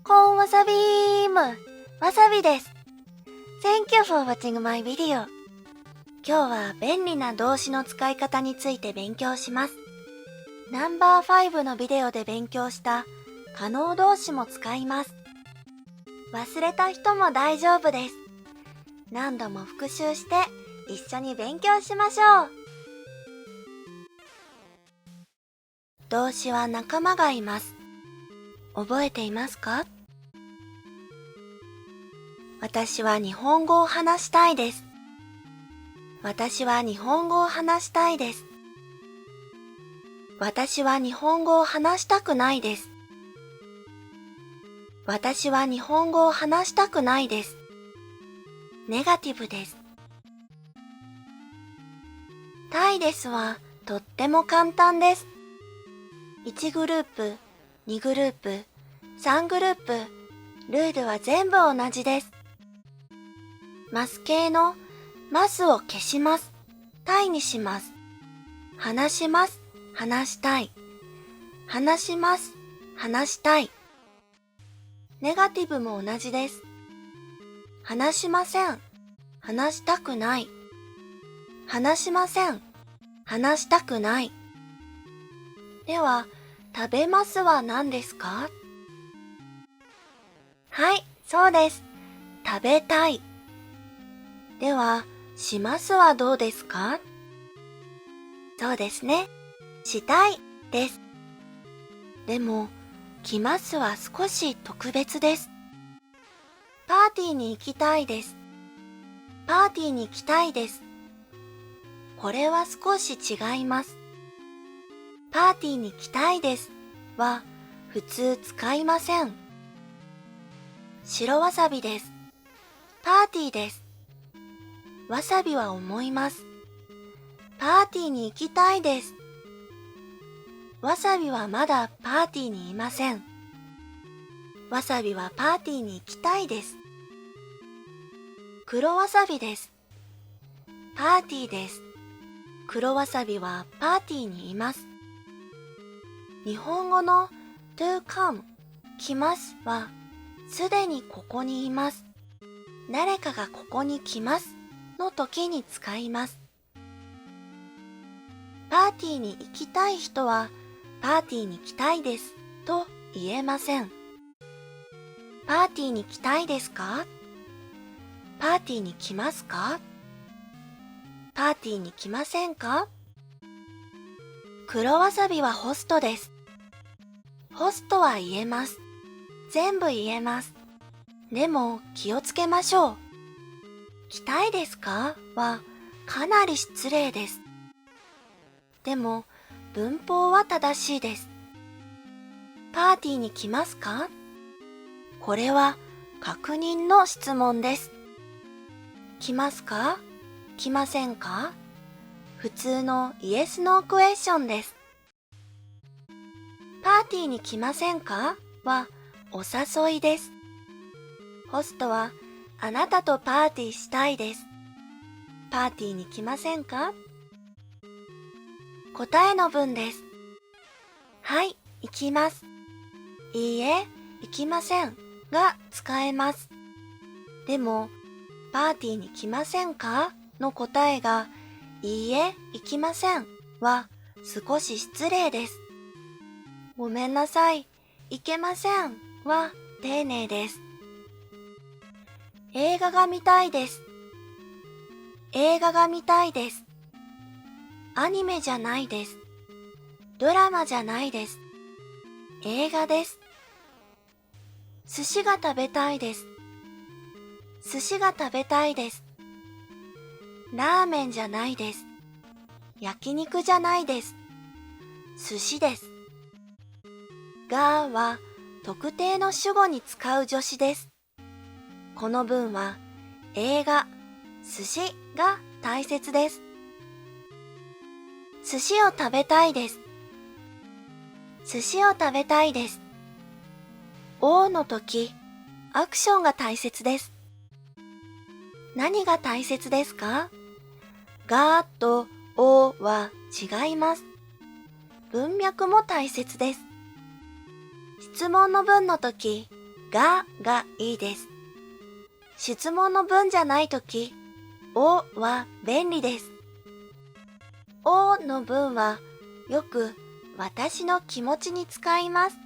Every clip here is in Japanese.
コンわさびーむ、わさびです。Thank you for watching my video. 今日は便利な動詞の使い方について勉強します。ナンバー5のビデオで勉強した可能動詞も使います。忘れた人も大丈夫です。何度も復習して一緒に勉強しましょう。動詞は仲間がいます。覚えていますか？私は日本語を話したいです。私は日本語を話したいです。私は日本語を話したくないです。私は日本語を話したくないです。ネガティブです。たいですはとっても簡単です。1グループ、2グループ、3グループ、ルールは全部同じです。マス系のマスを消します。たいにします。話します。話したい。話します。話したい。ネガティブも同じです。話しません。話したくない。話しません。話したくない。では、食べますは何ですか？はい、そうです。食べたい。では、しますはどうですか？そうですね。したいです。でも、来ますは少し特別です。パーティーに行きたいです。パーティーに行きたいです。これは少し違います。パーティーに来たいですは普通使いません。白わさびです。パーティーです。わさびは思います。パーティーに行きたいです。わさびはまだパーティーにいません。わさびはパーティーに行きたいです。黒わさびです。パーティーです。黒わさびはパーティーにいます。日本語の to come 来ますはすでにここにいます。誰かがここに来ますの時に使います。パーティーに行きたい人はパーティーに来たいですと言えません。パーティーに来たいですか？パーティーに来ますか？パーティーに来ませんか？黒わさびはホストです。ホストは言えます。全部言えます。でも気をつけましょう。来たいですかはかなり失礼です。でも文法は正しいです。パーティーに来ますか？これは確認の質問です。来ますか？来ませんか？普通のイエス・ノークエスチョンです。パーティーに来ませんかはお誘いです。ホストはあなたとパーティーしたいです。パーティーに来ませんか？答えの文です。はい、行きます。いいえ、行きませんが使えます。でも、パーティーに来ませんかの答えがいいえ、行きませんは少し失礼です。ごめんなさい、行けませんは丁寧です。映画が見たいです。映画が見たいです。アニメじゃないです。ドラマじゃないです。映画です。寿司が食べたいです。寿司が食べたいです。ラーメンじゃないです。焼肉じゃないです。寿司です。がは特定の主語に使う助詞です。この文は映画、寿司が大切です。寿司を食べたいです。寿司を食べたいです。おの時、アクションが大切です。何が大切ですか？がとおは違います。文脈も大切です。質問の文の時、がいいです。質問の文じゃないとき、おは便利です。おの文はよく私の気持ちに使います。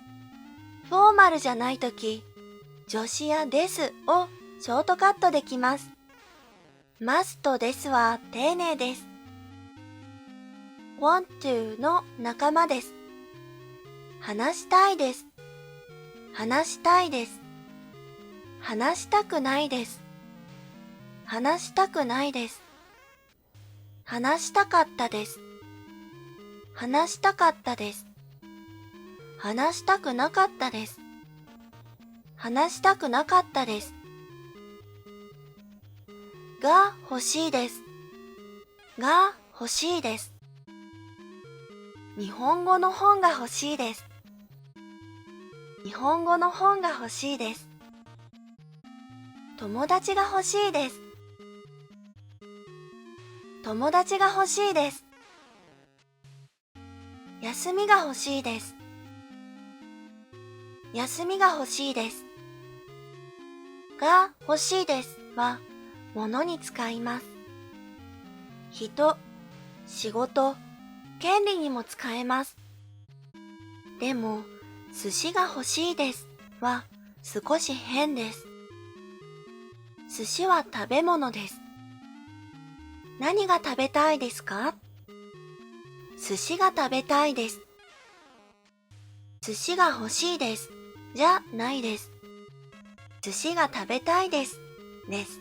フォーマルじゃないとき、助詞やですをショートカットできます。ますとですは丁寧です。want to の仲間です。話したいです。話したいです。話したくないです。話したくないです。話したかったです。話したかったです。話したくなかったです。話したくなかったです。が欲しいです。が欲しいです。日本語の本が欲しいです。日本語の本が欲しいです。友達が欲しいです。友達が欲しいです。休みが欲しいです。休みが欲しいです。が欲しいですは物に使います。人、仕事、権利にも使えます。でも、寿司が欲しいですは少し変です。寿司は食べ物です。何が食べたいですか？寿司が食べたいです。寿司が欲しいです。じゃないです。寿司が食べたいです。です。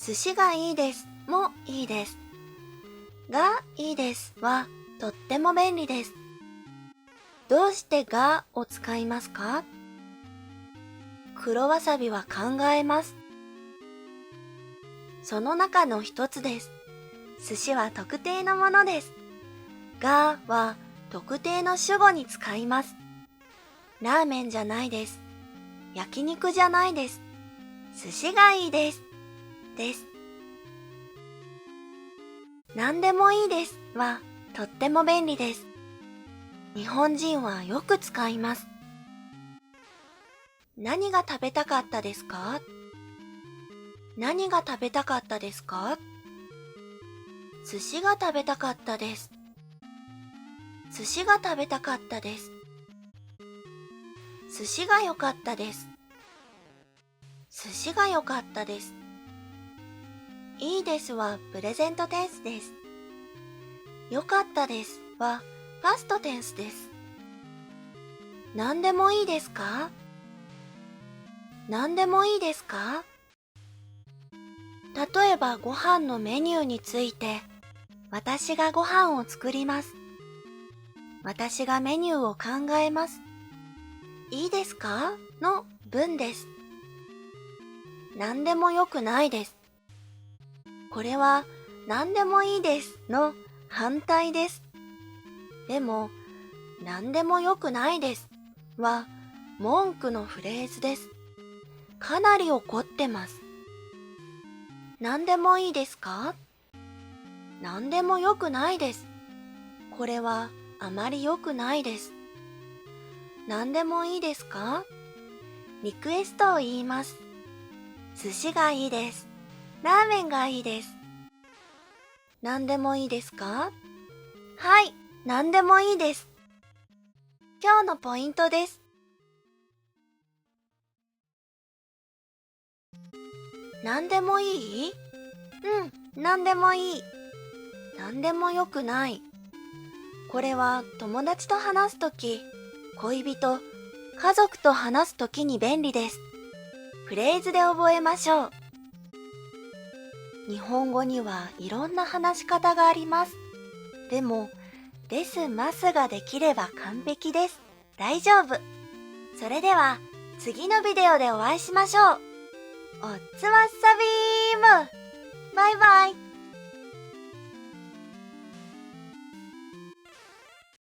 寿司がいいですもいいです。がいいですはとっても便利です。どうしてがを使いますか？黒わさびは考えます。その中の一つです。寿司は特定のものです。がは特定の主語に使います。ラーメンじゃないです。焼肉じゃないです。寿司がいいです。です。何でもいいですはとっても便利です。日本人はよく使います。何が食べたかったですか？何が食べたかったですか？寿司が食べたかったです。寿司が食べたかったです。寿司が良かったです。寿司が良かったです。いいですはプレゼントテンスです。良かったですはパストテンスです。何でもいいですか？何でもいいですか？例えばご飯のメニューについて、私がご飯を作ります。私がメニューを考えます。いいですか？の文です。何でもよくないです。これは何でもいいですの反対です。でも、何でもよくないですは文句のフレーズです。かなり怒ってます。何でもいいですか？何でもよくないです。これはあまり良くないです。何でもいいですか？リクエストを言います。寿司がいいです。ラーメンがいいです。何でもいいですか？はい、何でもいいです。今日のポイントです。何でもいい？何でもいい。何でもよくない。これは友達と話すとき、恋人、家族と話すときに便利です。フレーズで覚えましょう。日本語にはいろんな話し方があります。でも、ですますができれば完璧です。大丈夫。それでは、次のビデオでお会いしましょう。おつわっさびーむ。バイバイ。